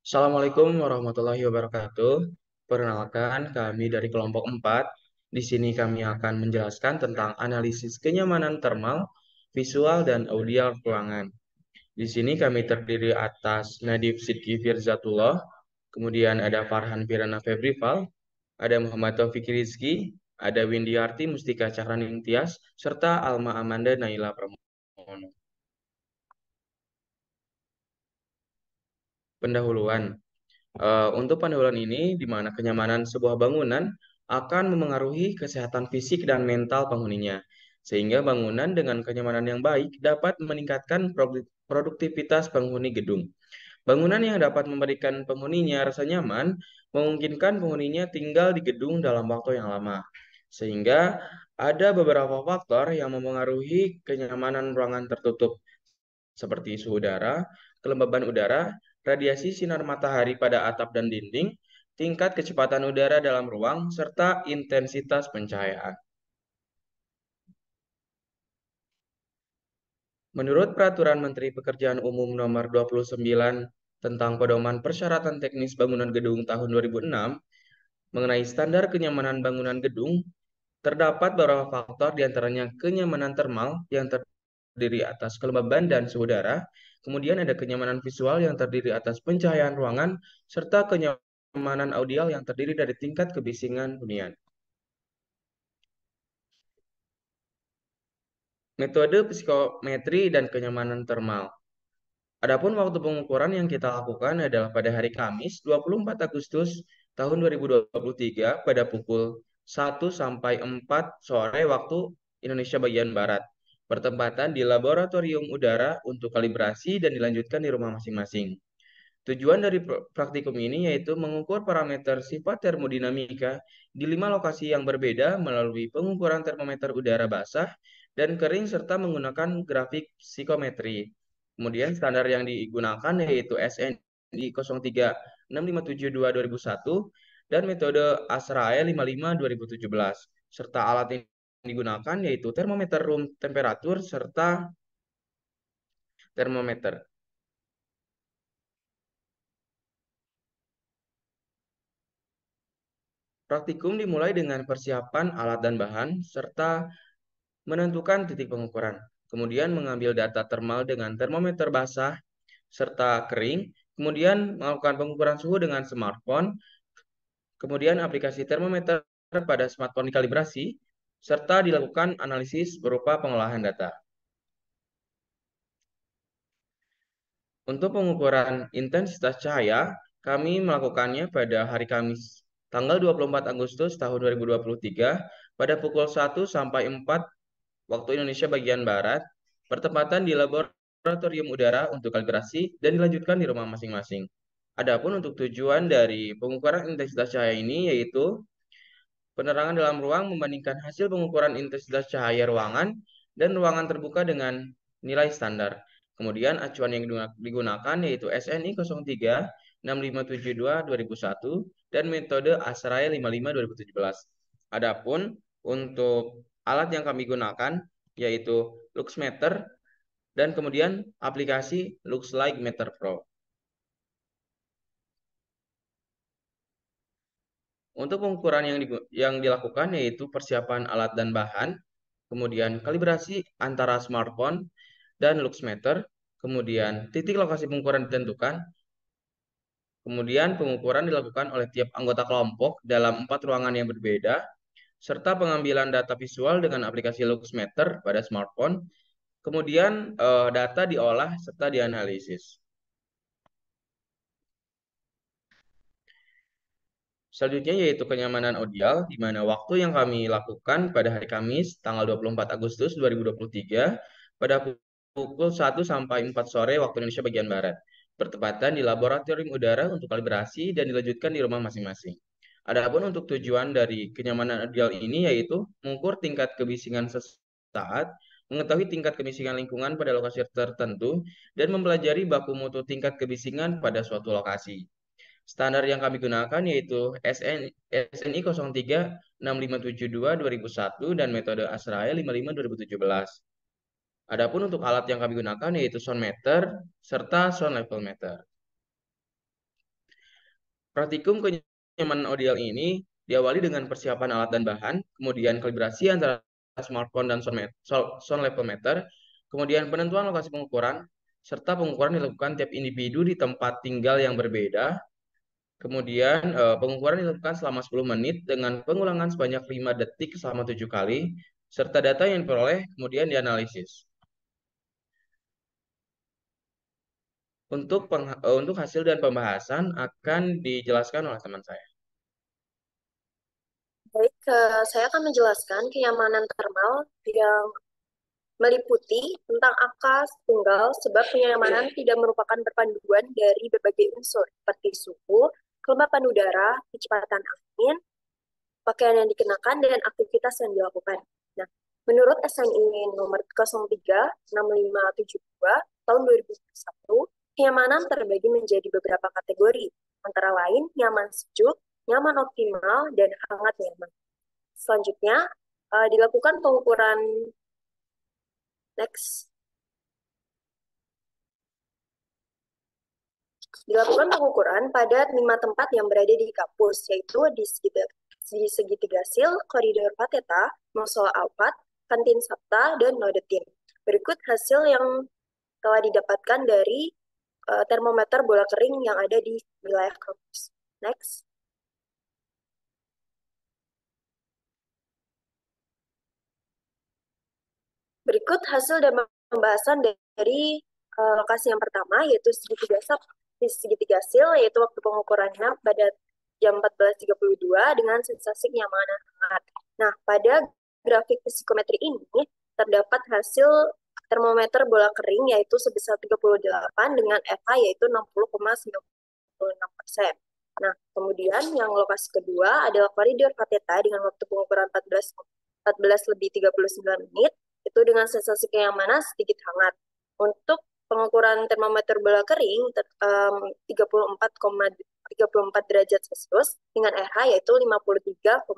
Assalamualaikum warahmatullahi wabarakatuh. Perkenalkan, kami dari kelompok 4. Di sini kami akan menjelaskan tentang analisis kenyamanan termal, visual, dan audio ruangan. Di sini kami terdiri atas Nadif Sidki Firzatullah, kemudian ada Farhan Pirana Febrival, ada Muhammad Taufik Rizki, ada Windiarti Mustika Cahraning Tias, serta Alma Amanda Naila Pramono. Pendahuluan. Untuk pendahuluan ini, di mana kenyamanan sebuah bangunan akan memengaruhi kesehatan fisik dan mental penghuninya, sehingga bangunan dengan kenyamanan yang baik dapat meningkatkan produktivitas penghuni gedung. Bangunan yang dapat memberikan penghuninya rasa nyaman memungkinkan penghuninya tinggal di gedung dalam waktu yang lama, sehingga ada beberapa faktor yang memengaruhi kenyamanan ruangan tertutup, seperti suhu udara, kelembaban udara, radiasi sinar matahari pada atap dan dinding, tingkat kecepatan udara dalam ruang, serta intensitas pencahayaan. Menurut Peraturan Menteri Pekerjaan Umum Nomor 29 tentang Pedoman Persyaratan Teknis Bangunan Gedung tahun 2006 mengenai standar kenyamanan bangunan gedung, terdapat beberapa faktor diantaranya kenyamanan termal yang terdiri atas kelembaban dan suhu udara, kemudian ada kenyamanan visual yang terdiri atas pencahayaan ruangan, serta kenyamanan audio yang terdiri dari tingkat kebisingan hunian. Metode psikometri dan kenyamanan termal. Adapun waktu pengukuran yang kita lakukan adalah pada hari Kamis 24 Agustus tahun 2023 pada pukul 1 sampai 4 sore waktu Indonesia bagian Barat. Bertempatan di laboratorium udara untuk kalibrasi dan dilanjutkan di rumah masing-masing. Tujuan dari praktikum ini yaitu mengukur parameter sifat termodinamika di 5 lokasi yang berbeda melalui pengukuran termometer udara basah dan kering serta menggunakan grafik psikometri. Kemudian standar yang digunakan yaitu SNI 036572-2001 dan metode ASRAE 55 2017 serta alat yang digunakan yaitu termometer room temperatur serta termometer. Praktikum dimulai dengan persiapan alat dan bahan, serta menentukan titik pengukuran. Kemudian mengambil data termal dengan termometer basah, serta kering. Kemudian melakukan pengukuran suhu dengan smartphone. Kemudian aplikasi termometer pada smartphone dikalibrasi, serta dilakukan analisis berupa pengolahan data. Untuk pengukuran intensitas cahaya, kami melakukannya pada hari Kamis, tanggal 24 Agustus tahun 2023, pada pukul 1 sampai 4 waktu Indonesia bagian Barat, bertepatan di laboratorium udara untuk kalibrasi dan dilanjutkan di rumah masing-masing. Adapun untuk tujuan dari pengukuran intensitas cahaya ini yaitu penerangan dalam ruang membandingkan hasil pengukuran intensitas cahaya ruangan dan ruangan terbuka dengan nilai standar. Kemudian acuan yang digunakan yaitu SNI 036572-2001 dan metode ASRAE 55 2017. Adapun untuk alat yang kami gunakan yaitu Luxmeter dan kemudian aplikasi LuxLike Meter Pro. Untuk pengukuran yang dilakukan yaitu persiapan alat dan bahan, kemudian kalibrasi antara smartphone dan Luxmeter, kemudian titik lokasi pengukuran ditentukan, kemudian pengukuran dilakukan oleh tiap anggota kelompok dalam 4 ruangan yang berbeda, serta pengambilan data visual dengan aplikasi Luxmeter pada smartphone, kemudian data diolah serta dianalisis. Selanjutnya yaitu kenyamanan audial, di mana waktu yang kami lakukan pada hari Kamis, tanggal 24 Agustus 2023, pada pukul 1 sampai 4 sore waktu Indonesia bagian Barat. Bertepatan di laboratorium udara untuk kalibrasi dan dilanjutkan di rumah masing-masing. Adapun untuk tujuan dari kenyamanan audial ini yaitu mengukur tingkat kebisingan sesaat, mengetahui tingkat kebisingan lingkungan pada lokasi tertentu, dan mempelajari baku mutu tingkat kebisingan pada suatu lokasi. Standar yang kami gunakan yaitu SNI 036572-2001 dan metode ASRAE 55 2017. Adapun untuk alat yang kami gunakan yaitu sound meter serta sound level meter. Praktikum kenyamanan ODL ini diawali dengan persiapan alat dan bahan, kemudian kalibrasi antara smartphone dan sound level meter, kemudian penentuan lokasi pengukuran, serta pengukuran dilakukan tiap individu di tempat tinggal yang berbeda. Kemudian pengukuran dilakukan selama 10 menit dengan pengulangan sebanyak 5 detik selama 7 kali, serta data yang diperoleh kemudian dianalisis. Untuk hasil dan pembahasan akan dijelaskan oleh teman saya. Baik, saya akan menjelaskan kenyamanan thermal yang meliputi tentang angka tunggal sebab kenyamanan tidak merupakan perpaduan dari berbagai unsur seperti suhu, kelembapan udara, kecepatan angin, pakaian yang dikenakan, dan aktivitas yang dilakukan. Nah, menurut SNI nomor 036572 tahun 2001, kenyamanan terbagi menjadi beberapa kategori, antara lain nyaman sejuk, nyaman optimal, dan hangat nyaman. Selanjutnya, dilakukan pengukuran next. Dilakukan pengukuran pada 5 tempat yang berada di kampus, yaitu di segitiga sil, koridor Pateta, musola Alphard, kantin Sabta, dan Nodetin. Berikut hasil yang telah didapatkan dari termometer bola kering yang ada di wilayah kampus. Next. Berikut hasil dan pembahasan dari lokasi yang pertama, yaitu segitiga sil, yaitu waktu pengukurannya pada jam 14.32 dengan sensasi kenyamanan hangat. Nah, pada grafik psikometri ini terdapat hasil termometer bola kering yaitu sebesar 38 dengan FH yaitu 60,96%. Nah, kemudian yang lokasi kedua adalah koridor Kateta dengan waktu pengukuran 14 lebih 39 menit itu dengan sensasi kenyamanan sedikit hangat. Untuk pengukuran termometer bola kering 34 derajat Celcius dengan RH yaitu 53,38%.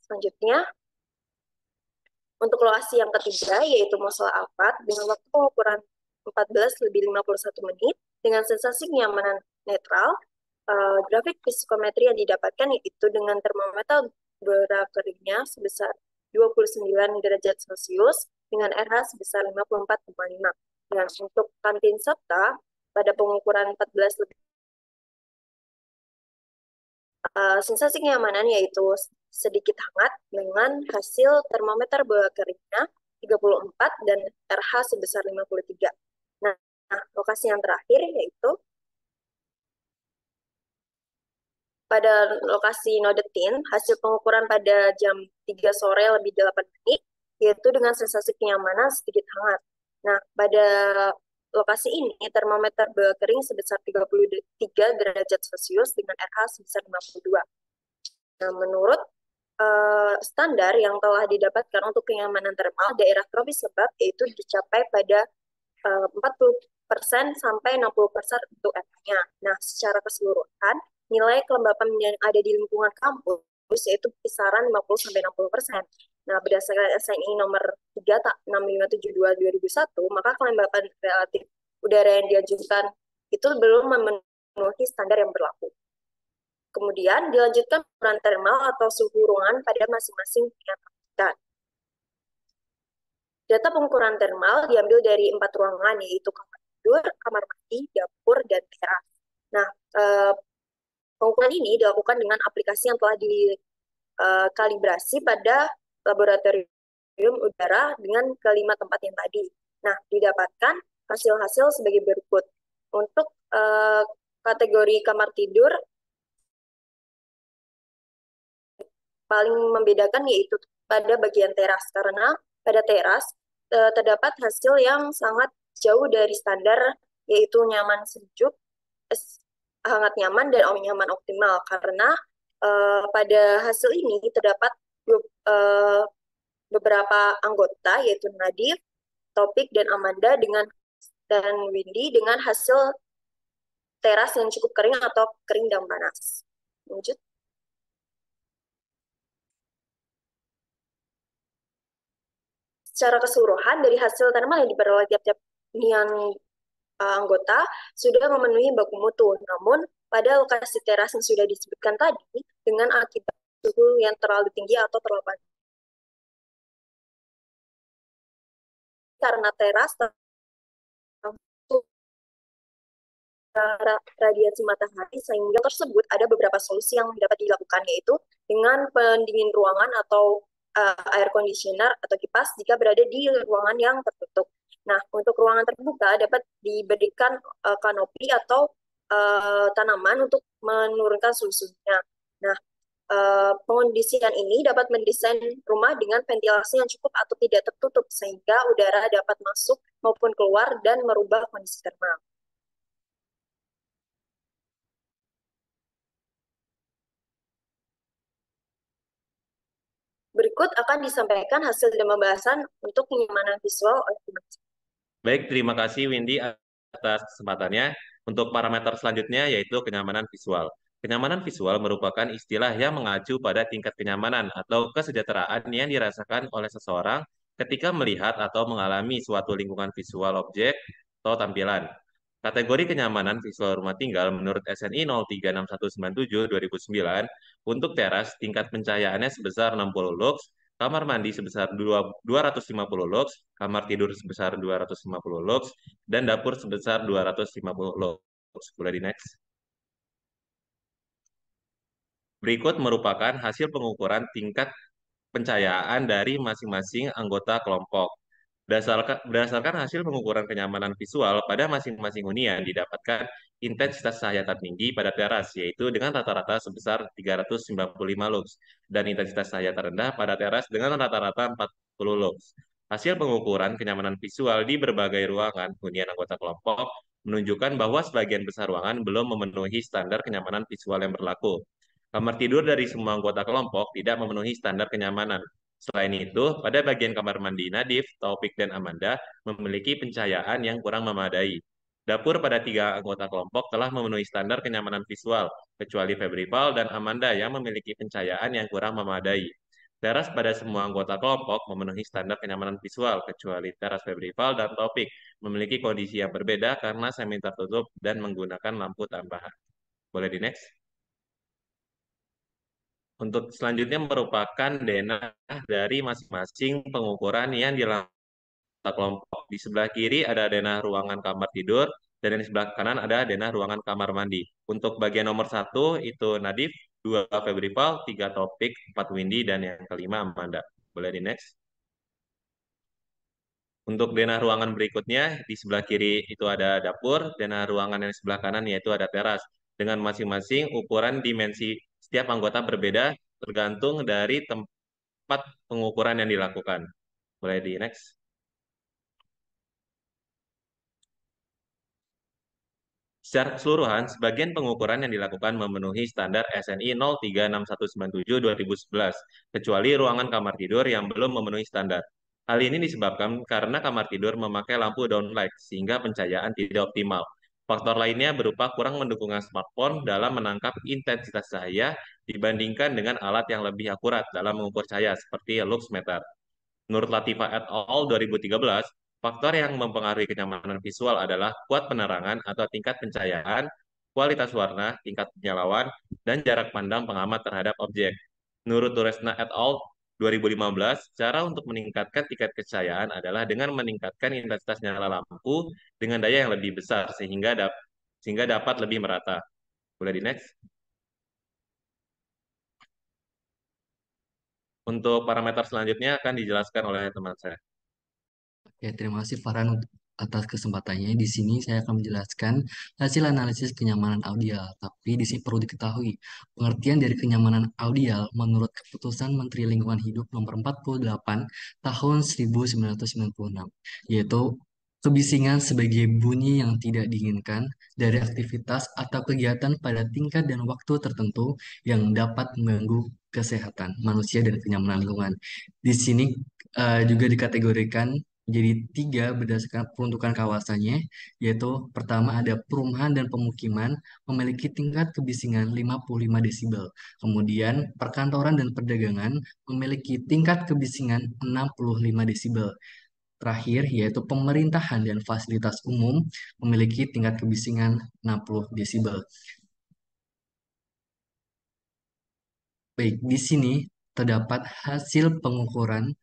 Selanjutnya, untuk lokasi yang ketiga yaitu musola Alphard dengan waktu pengukuran 14 lebih 51 menit dengan sensasi kenyamanan netral. Grafik psikometri yang didapatkan yaitu dengan termometer bola keringnya sebesar 29 derajat Celcius dengan RH sebesar 54,5. Dan untuk kantin Sabta pada pengukuran 14 lebih sensasi kenyamanan yaitu sedikit hangat dengan hasil termometer bola keringnya 34 dan RH sebesar 53. Nah, lokasi yang terakhir yaitu pada lokasi Nodetin, hasil pengukuran pada jam 3 sore lebih 8 menit, yaitu dengan sensasi kenyamanan sedikit hangat. Nah, pada lokasi ini, termometer bola kering sebesar 33 derajat Celcius dengan RH sebesar 52. Nah, menurut standar yang telah didapatkan untuk kenyamanan termal daerah tropis sebab yaitu dicapai pada 40% sampai 60% untuk RH-nya. Nah, secara keseluruhan, nilai kelembapan yang ada di lingkungan kampus yaitu kisaran 50-60%. Nah, berdasarkan SNI nomor 36572/2001, maka kelembapan relatif udara yang diajukan itu belum memenuhi standar yang berlaku. Kemudian dilanjutkan ukuran termal atau suhu ruangan pada masing-masing tempat. Data pengukuran termal diambil dari 4 ruangan, yaitu kamar tidur, kamar mandi, dapur, dan teras. Nah, pengukuran ini dilakukan dengan aplikasi yang telah dikalibrasi pada laboratorium udara dengan kelima tempat yang tadi. Nah, didapatkan hasil-hasil sebagai berikut. Untuk kategori kamar tidur, paling membedakan yaitu pada bagian teras, karena pada teras terdapat hasil yang sangat jauh dari standar, yaitu nyaman sejuk, hangat nyaman, dan nyaman optimal, karena pada hasil ini terdapat beberapa anggota, yaitu Nadif, Topik, dan Amanda dan Windy dengan hasil teras yang cukup kering atau kering dan panas. Lanjut. Secara keseluruhan dari hasil tanaman yang diperoleh tiap-tiap hunian anggota sudah memenuhi baku mutu. Namun pada lokasi teras yang sudah disebutkan tadi dengan akibat suhu yang terlalu tinggi atau terlalu panas. Karena teras radiasi matahari, sehingga tersebut ada beberapa solusi yang dapat dilakukan, yaitu dengan pendingin ruangan atau air conditioner atau kipas jika berada di ruangan yang tertutup. Nah, untuk ruangan terbuka dapat diberikan kanopi atau tanaman untuk menurunkan suhunya. Nah, pengondisian ini dapat mendesain rumah dengan ventilasi yang cukup atau tidak tertutup sehingga udara dapat masuk maupun keluar dan merubah kondisi termal. Berikut akan disampaikan hasil dan pembahasan untuk kenyamanan visual oleh teman. Baik, terima kasih Windy atas kesempatannya. Untuk parameter selanjutnya yaitu kenyamanan visual. Kenyamanan visual merupakan istilah yang mengacu pada tingkat kenyamanan atau kesejahteraan yang dirasakan oleh seseorang ketika melihat atau mengalami suatu lingkungan visual objek atau tampilan. Kategori kenyamanan visual rumah tinggal menurut SNI 036197/2009 untuk teras tingkat pencahayaannya sebesar 60 lux, kamar mandi sebesar 250 lux, kamar tidur sebesar 250 lux, dan dapur sebesar 250 lux. Boleh di next. Berikut merupakan hasil pengukuran tingkat pencahayaan dari masing-masing anggota kelompok. Berdasarkan hasil pengukuran kenyamanan visual pada masing-masing hunian didapatkan intensitas cahaya tertinggi pada teras, yaitu dengan rata-rata sebesar 395 lux, dan intensitas cahaya terendah pada teras dengan rata-rata 40 lux. Hasil pengukuran kenyamanan visual di berbagai ruangan hunian anggota kelompok menunjukkan bahwa sebagian besar ruangan belum memenuhi standar kenyamanan visual yang berlaku. Kamar tidur dari semua anggota kelompok tidak memenuhi standar kenyamanan. Selain itu, pada bagian kamar mandi Nadif, Taufik, dan Amanda memiliki pencahayaan yang kurang memadai. Dapur pada tiga anggota kelompok telah memenuhi standar kenyamanan visual, kecuali Febrival dan Amanda yang memiliki pencahayaan yang kurang memadai. Teras pada semua anggota kelompok memenuhi standar kenyamanan visual, kecuali teras Febrival dan Taufik memiliki kondisi yang berbeda karena semi tertutup dan menggunakan lampu tambahan. Boleh di next? Untuk selanjutnya merupakan denah dari masing-masing pengukuran yang dilakukan kelompok. Di sebelah kiri ada denah ruangan kamar tidur, dan di sebelah kanan ada denah ruangan kamar mandi. Untuk bagian nomor 1 itu Nadif, 2 Febrival, 3 Topik, 4 Windy, dan yang kelima Amanda. Boleh di next. Untuk denah ruangan berikutnya, di sebelah kiri itu ada dapur, denah ruangan yang di sebelah kanan yaitu ada teras. Dengan masing-masing ukuran dimensi setiap anggota berbeda tergantung dari tempat pengukuran yang dilakukan. Boleh di next. Secara keseluruhan, sebagian pengukuran yang dilakukan memenuhi standar SNI 036197/2011, kecuali ruangan kamar tidur yang belum memenuhi standar. Hal ini disebabkan karena kamar tidur memakai lampu downlight, sehingga pencahayaan tidak optimal. Faktor lainnya berupa kurang mendukungnya smartphone dalam menangkap intensitas cahaya dibandingkan dengan alat yang lebih akurat dalam mengukur cahaya, seperti lux meter. Menurut Latifa et al. 2013, faktor yang mempengaruhi kenyamanan visual adalah kuat penerangan atau tingkat pencahayaan, kualitas warna, tingkat penyalauan, dan jarak pandang pengamat terhadap objek. Menurut Turesna et al. 2015, cara untuk meningkatkan tingkat kecahayaan adalah dengan meningkatkan intensitas nyala lampu dengan daya yang lebih besar sehingga dapat lebih merata. Boleh di next? Untuk parameter selanjutnya akan dijelaskan oleh teman saya. Ya, terima kasih Farhan atas kesempatannya. Di sini saya akan menjelaskan hasil analisis kenyamanan audial. Tapi di sini perlu diketahui, pengertian dari kenyamanan audial menurut Keputusan Menteri Lingkungan Hidup Nomor 48 Tahun 1996, yaitu kebisingan sebagai bunyi yang tidak diinginkan dari aktivitas atau kegiatan pada tingkat dan waktu tertentu yang dapat mengganggu kesehatan manusia dan kenyamanan lingkungan. Di sini juga dikategorikan jadi tiga berdasarkan peruntukan kawasannya, yaitu pertama ada perumahan dan pemukiman memiliki tingkat kebisingan 55 desibel. Kemudian perkantoran dan perdagangan memiliki tingkat kebisingan 65 desibel. Terakhir yaitu pemerintahan dan fasilitas umum memiliki tingkat kebisingan 60 desibel. Baik, di sini terdapat hasil pengukuran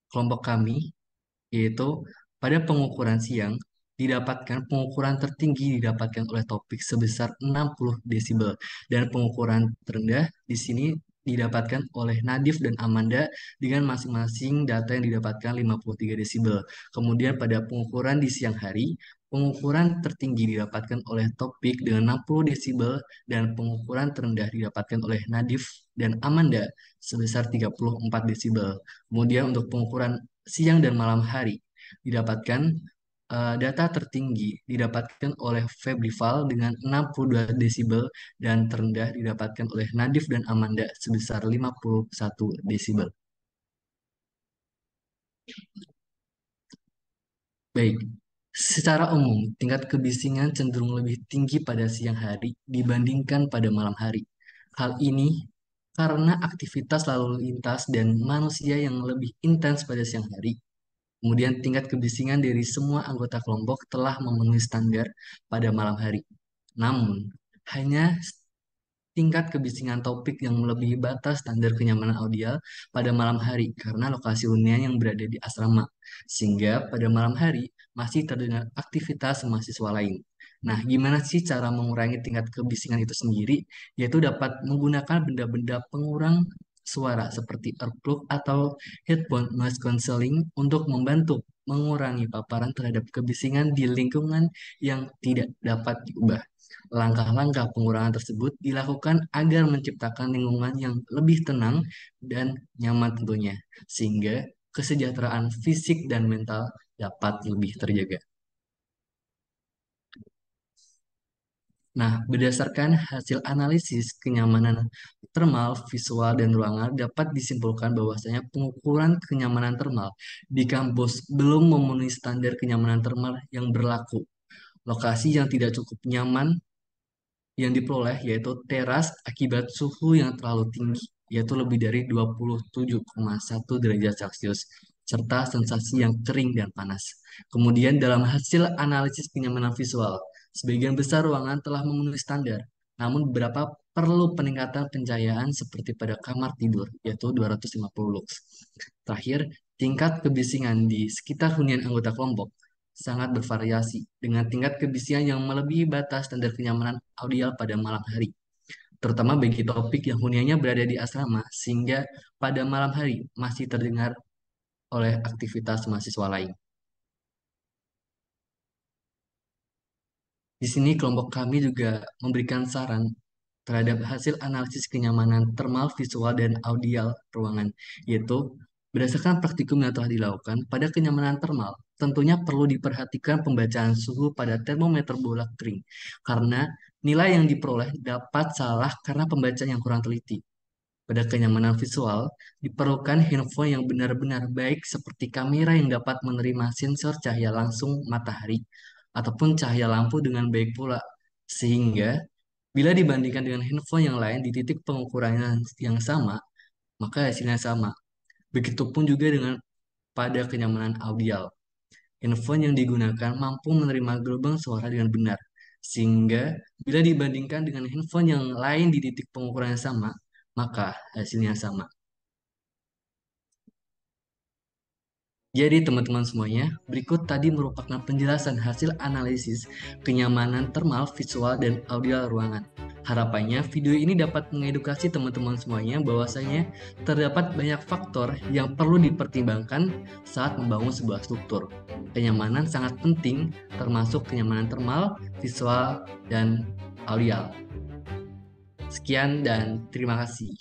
kelompok kami, yaitu pada pengukuran siang pengukuran tertinggi didapatkan oleh topik sebesar 60 desibel dan pengukuran terendah di sini didapatkan oleh Nadif dan Amanda dengan masing-masing data yang didapatkan 53 desibel. Kemudian pada pengukuran di siang hari, pengukuran tertinggi didapatkan oleh topik dengan 60 desibel dan pengukuran terendah didapatkan oleh Nadif dan Amanda sebesar 34 desibel. Kemudian untuk pengukuran siang dan malam hari didapatkan data tertinggi didapatkan oleh Febrival dengan 62 desibel dan terendah didapatkan oleh Nadif dan Amanda sebesar 51 desibel. Baik, secara umum tingkat kebisingan cenderung lebih tinggi pada siang hari dibandingkan pada malam hari. Hal ini karena aktivitas lalu lintas dan manusia yang lebih intens pada siang hari. Kemudian tingkat kebisingan dari semua anggota kelompok telah memenuhi standar pada malam hari. Namun, hanya tingkat kebisingan topik yang melebihi batas standar kenyamanan audio pada malam hari karena lokasi hunian yang berada di asrama. Sehingga pada malam hari masih terdengar aktivitas mahasiswa lain. Nah, gimana sih cara mengurangi tingkat kebisingan itu sendiri? Yaitu dapat menggunakan benda-benda pengurang suara seperti earplug atau headphone noise cancelling untuk membantu mengurangi paparan terhadap kebisingan di lingkungan yang tidak dapat diubah. Langkah-langkah pengurangan tersebut dilakukan agar menciptakan lingkungan yang lebih tenang dan nyaman tentunya, sehingga kesejahteraan fisik dan mental dapat lebih terjaga. Nah, berdasarkan hasil analisis kenyamanan termal, visual, dan ruangan dapat disimpulkan bahwasanya pengukuran kenyamanan termal di kampus belum memenuhi standar kenyamanan termal yang berlaku. Lokasi yang tidak cukup nyaman yang diperoleh yaitu teras akibat suhu yang terlalu tinggi, yaitu lebih dari 27,1 derajat Celcius, serta sensasi yang kering dan panas. Kemudian dalam hasil analisis kenyamanan visual, sebagian besar ruangan telah memenuhi standar, namun beberapa perlu peningkatan pencahayaan seperti pada kamar tidur, yaitu 250 lux. Terakhir, tingkat kebisingan di sekitar hunian anggota kelompok sangat bervariasi dengan tingkat kebisingan yang melebihi batas standar kenyamanan audio pada malam hari, terutama bagi topik yang huniannya berada di asrama sehingga pada malam hari masih terdengar oleh aktivitas mahasiswa lain. Di sini kelompok kami juga memberikan saran terhadap hasil analisis kenyamanan termal, visual, dan audial ruangan, yaitu berdasarkan praktikum yang telah dilakukan pada kenyamanan termal, tentunya perlu diperhatikan pembacaan suhu pada termometer bola kering, karena nilai yang diperoleh dapat salah karena pembacaan yang kurang teliti. Pada kenyamanan visual, diperlukan handphone yang benar-benar baik seperti kamera yang dapat menerima sensor cahaya langsung matahari ataupun cahaya lampu dengan baik pula. Sehingga bila dibandingkan dengan handphone yang lain di titik pengukuran yang sama, maka hasilnya sama. Begitupun juga dengan pada kenyamanan audio. Handphone yang digunakan mampu menerima gelombang suara dengan benar. Sehingga bila dibandingkan dengan handphone yang lain di titik pengukuran yang sama, maka hasilnya sama. Jadi teman-teman semuanya, berikut tadi merupakan penjelasan hasil analisis kenyamanan termal, visual, dan audio ruangan. Harapannya video ini dapat mengedukasi teman-teman semuanya bahwasanya terdapat banyak faktor yang perlu dipertimbangkan saat membangun sebuah struktur. Kenyamanan sangat penting termasuk kenyamanan termal, visual, dan audio. Sekian dan terima kasih.